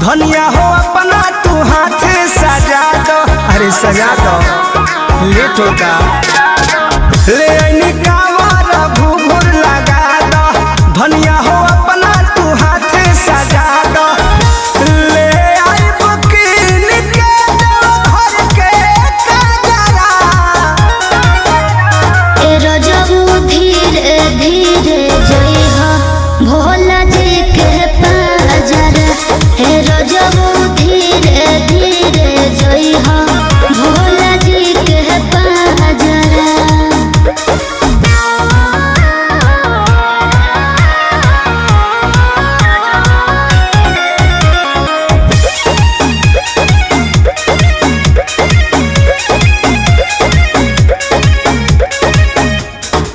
धनिया हो अपना तू हाथ सजा दो। अरे सजा दो, लेट होता ले निकावारा घूघूर लगा दो। धनिया हो अपना तू हाथ सजा दो। ले आई बुकीन के दो घर के कजरा। ए रजबू धीरे धीरे जइहा भोला जी के पाजर। हे रजबू धीरे धीरे जइहा भोला जी के पाजर।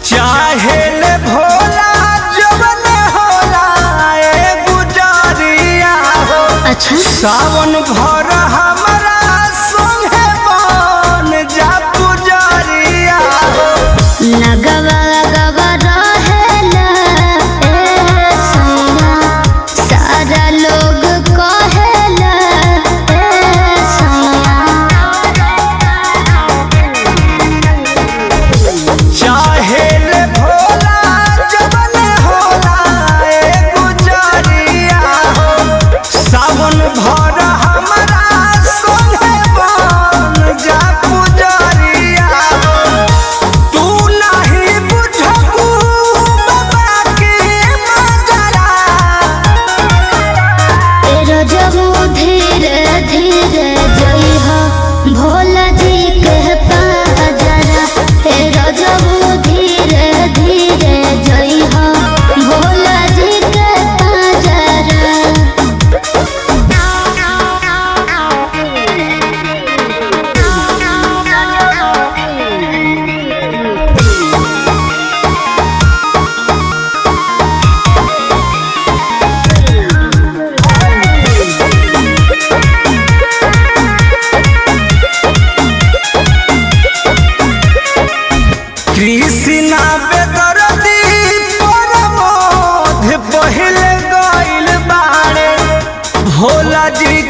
चाहे ले भोला जवन होला ए गुजरिया हो। अच्छा सावन भर हमरा संगे बन जा पुजरिया हो। लगवा गवा रहेला ए सैया सारा लोग कहेला ए सैया। चाहे ले भोला जवन होला ए गुजरिया हो। सावन भर हमरा संगे बन जा पुजरिया हो। तू नहीं बुझबू बाबा के मजरा। ए रजबू धीरे धीरे जइहा भोला जी के पाजरा। ए रजबू धीरे धीरे जइहा भोला जी के पाजरा। कृष्णा बेदर्दी परमोध पहिले गइल बाड़े। भोला जी